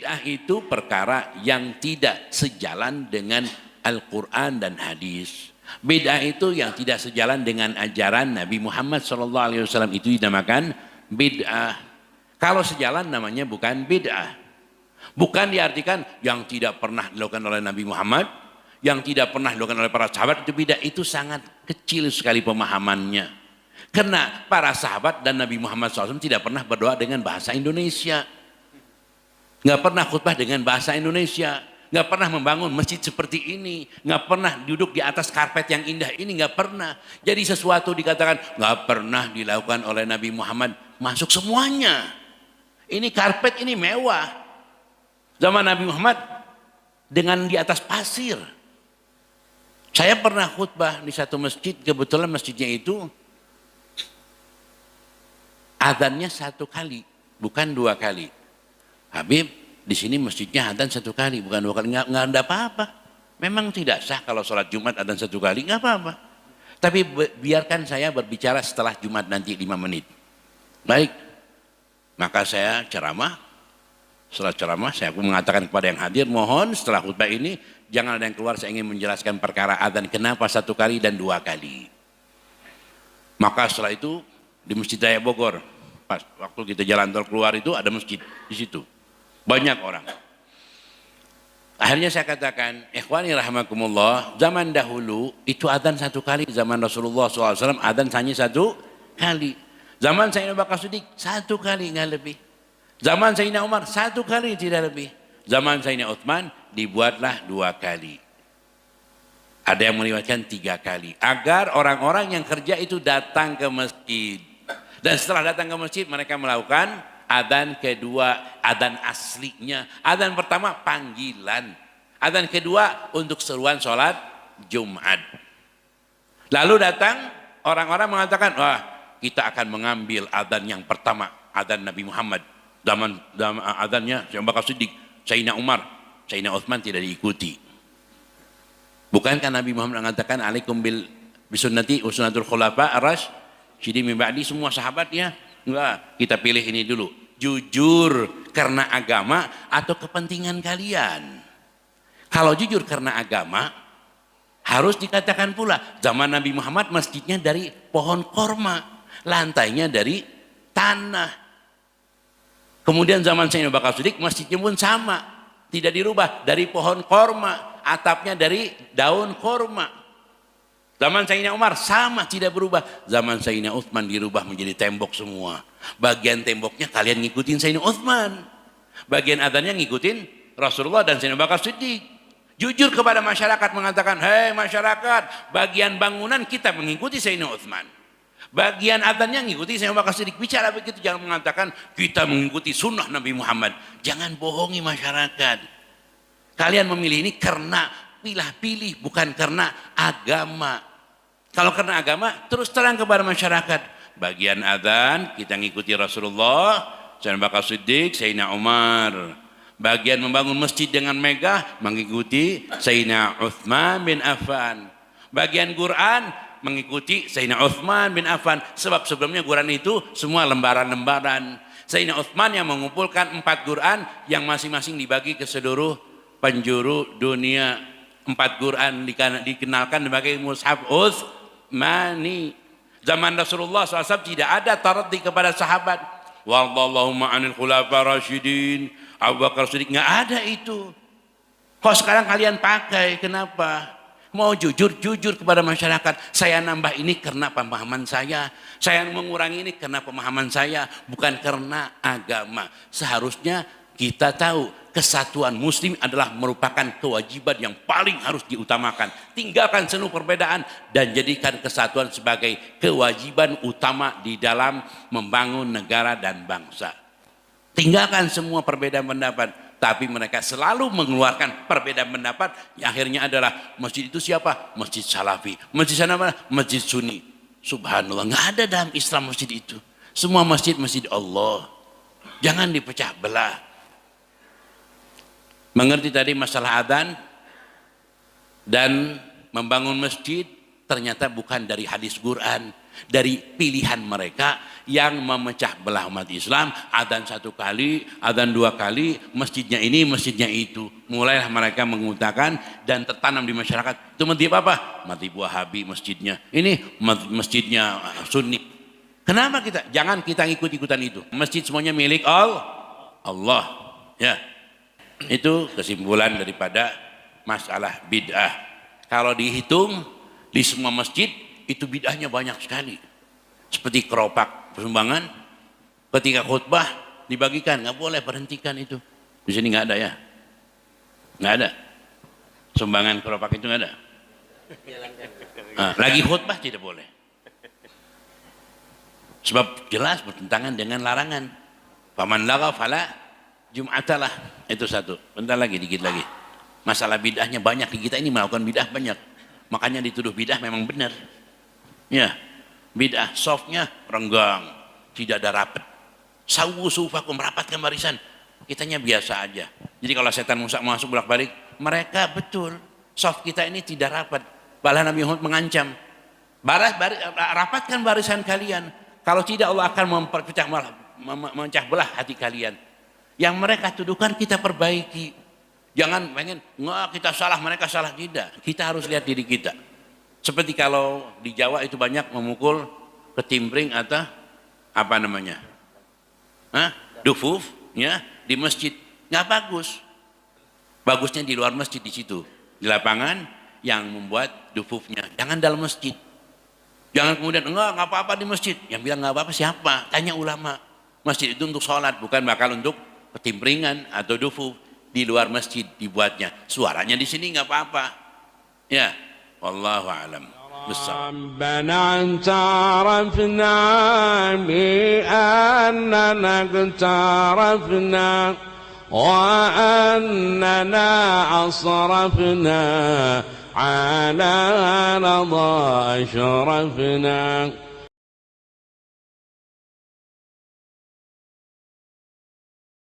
bid'ah itu perkara yang tidak sejalan dengan Al-Quran dan hadis. Bid'ah itu yang tidak sejalan dengan ajaran Nabi Muhammad SAW, itu dinamakan bid'ah. Kalau sejalan namanya bukan bid'ah. Bukan diartikan yang tidak pernah dilakukan oleh Nabi Muhammad, yang tidak pernah dilakukan oleh para sahabat itu bid'ah. Itu sangat kecil sekali pemahamannya. Karena para sahabat dan Nabi Muhammad SAW tidak pernah berdoa dengan bahasa Indonesia. Nggak pernah khutbah dengan bahasa Indonesia. Nggak pernah membangun masjid seperti ini. Nggak pernah duduk di atas karpet yang indah ini. Nggak pernah. Jadi sesuatu dikatakan nggak pernah dilakukan oleh Nabi Muhammad. Masuk semuanya. Ini karpet ini mewah. Zaman Nabi Muhammad dengan di atas pasir. Saya pernah khutbah di satu masjid. Kebetulan masjidnya itu adzannya 1 kali, bukan 2 kali. Habib, di sini masjidnya adzan 1 kali, bukan 2 kali. Nggak ada apa-apa. Memang tidak sah kalau sholat Jumat adzan 1 kali, nggak apa-apa. Tapi biarkan saya berbicara setelah Jumat nanti 5 menit. Baik, maka saya ceramah. Setelah ceramah, saya mengatakan kepada yang hadir, mohon setelah khutbah ini, jangan ada yang keluar, saya ingin menjelaskan perkara adzan, kenapa 1 kali dan 2 kali. Maka setelah itu, di Masjid Raya Bogor, pas waktu kita jalan tol keluar itu ada masjid di situ, banyak orang. Akhirnya saya katakan, ikhwani rahimakumullah, zaman dahulu itu adzan 1 kali, zaman Rasulullah SAW adzan hanya 1 kali. Zaman Sayyidina Abu Bakar Siddiq 1 kali, nggak lebih. Zaman Sayyidina Umar 1 kali, tidak lebih. Zaman Sayyidina Utsman dibuatlah 2 kali. Ada yang meriwayatkan 3 kali, agar orang-orang yang kerja itu datang ke masjid. Dan setelah datang ke masjid, mereka melakukan adzan kedua, adzan aslinya. Adzan pertama panggilan, adzan kedua untuk seruan sholat Jumat. Lalu datang orang-orang mengatakan, wah kita akan mengambil adzan yang pertama, adzan Nabi Muhammad. Zaman adzannya Sayyidina Abu Bakar Siddiq, Sayyidina Umar, Sayyidina Utsman tidak diikuti. Bukankah Nabi Muhammad mengatakan alaikum bisunnati wa sunnatul khulafa ar-rasyidin min ba'di, semua sahabat ya? Enggak, kita pilih ini dulu. Jujur karena agama atau kepentingan kalian? Kalau jujur karena agama, harus dikatakan pula zaman Nabi Muhammad masjidnya dari pohon korma, lantainya dari tanah. Kemudian zaman Sayyidina Abu Bakar Siddiq masjidnya pun sama, tidak dirubah, dari pohon korma, atapnya dari daun korma. Zaman Sayyidina Umar sama, tidak berubah. Zaman Sayyidina Utsman dirubah menjadi tembok semua. Bagian temboknya kalian ngikutin Sayyidina Utsman, bagian adzannya ngikutin Rasulullah dan Sayyidina Abu Bakar Siddiq. Jujur kepada masyarakat mengatakan, hei masyarakat, bagian bangunan kita mengikuti Sayyidina Utsman, bagian adzannya ngikuti Sayyidina Abu Bakar Siddiq. Bicara begitu, jangan mengatakan kita mengikuti sunnah Nabi Muhammad. Jangan bohongi masyarakat. Kalian memilih ini karena pilih-pilih, bukan karena agama. Kalau karena agama, terus terang kepada masyarakat. Bagian adzan kita ngikuti Rasulullah, Sayyidina Abu Bakar Siddiq, Sayyidina Umar. Bagian membangun masjid dengan megah mengikuti Sayyidina Utsman bin Affan. Bagian Quran mengikuti Sayyidina Utsman bin Affan. Sebab sebelumnya Quran itu semua lembaran-lembaran. Sayyidina Utsman yang mengumpulkan 4 Quran yang masing-masing dibagi ke seluruh penjuru dunia. 4 Quran dikenalkan sebagai mushaf Utsmani. Zaman Rasulullah SAW tidak ada taraddi kepada sahabat. Wallahumma anil khulafa rasyidin, Abu Bakar Siddiq, nggak ada itu. Kok sekarang kalian pakai? Kenapa? Mau jujur kepada masyarakat. Saya nambah ini karena pemahaman saya mengurangi ini karena pemahaman saya, bukan karena agama. Seharusnya kita tahu kesatuan muslim adalah merupakan kewajiban yang paling harus diutamakan. Tinggalkan seluruh perbedaan dan jadikan kesatuan sebagai kewajiban utama di dalam membangun negara dan bangsa. Tinggalkan semua perbedaan pendapat, tapi mereka selalu mengeluarkan perbedaan pendapat yang akhirnya adalah masjid itu siapa? Masjid Salafi. Masjid sana mana? Masjid Sunni. Subhanallah, nggak ada dalam Islam masjid itu. Semua masjid Allah. Jangan dipecah belah. Mengerti tadi masalah adzan dan membangun masjid ternyata bukan dari hadis Quran, dari pilihan mereka yang memecah belah umat Islam. Adzan 1 kali, adzan 2 kali, masjidnya ini, masjidnya itu. Mulailah mereka mengutakan dan tertanam di masyarakat. Itu madhab apa? Madhab Wahabi masjidnya. Ini masjidnya Sunni. Kenapa kita? Jangan kita ikut-ikutan itu. Masjid semuanya milik Allah. Ya. Itu kesimpulan daripada masalah bid'ah. Kalau dihitung di semua masjid itu bid'ahnya banyak sekali. Seperti keropak sumbangan ketika khutbah dibagikan, nggak boleh, berhentikan itu. Di sini nggak ada ya, nggak ada. Sumbangan keropak itu nggak ada. Nah, lagi khutbah tidak boleh. Sebab jelas bertentangan dengan larangan. Faman lagha fala jum'atalah. Itu satu. Bentar lagi, dikit lagi. Masalah bid'ahnya banyak. Di kita ini melakukan bid'ah banyak. Makanya dituduh bid'ah memang benar. Ya, bid'ah softnya renggang, tidak ada rapat. Sawu sufakum, merapatkan barisan. Kitanya biasa aja. Jadi kalau setan masuk bolak-balik, mereka betul. Soft kita ini tidak rapat. Bahkan Nabi Muhammad mengancam, rapatkan barisan kalian. Kalau tidak Allah akan memecah belah hati kalian. Yang mereka tuduhkan kita perbaiki. Jangan pengen, nggak kita salah, mereka salah. Tidak. Kita harus lihat diri kita. Seperti kalau di Jawa itu banyak memukul ketimbring atau apa namanya? Dufuf ya, di masjid. Nggak bagus. Bagusnya di luar masjid, di situ. Di lapangan yang membuat dufufnya. Jangan dalam masjid. Jangan kemudian enggak apa-apa di masjid. Yang bilang enggak apa-apa siapa? Tanya ulama. Masjid itu untuk sholat, bukan bakal untuk ketimbringan atau dufuf. Di luar masjid dibuatnya. Suaranya di sini enggak apa-apa. Ya, wallahu a'lam. ربنا اعترفنا بأننا اقترفنا وأننا أصرفنا على رضا أشرفنا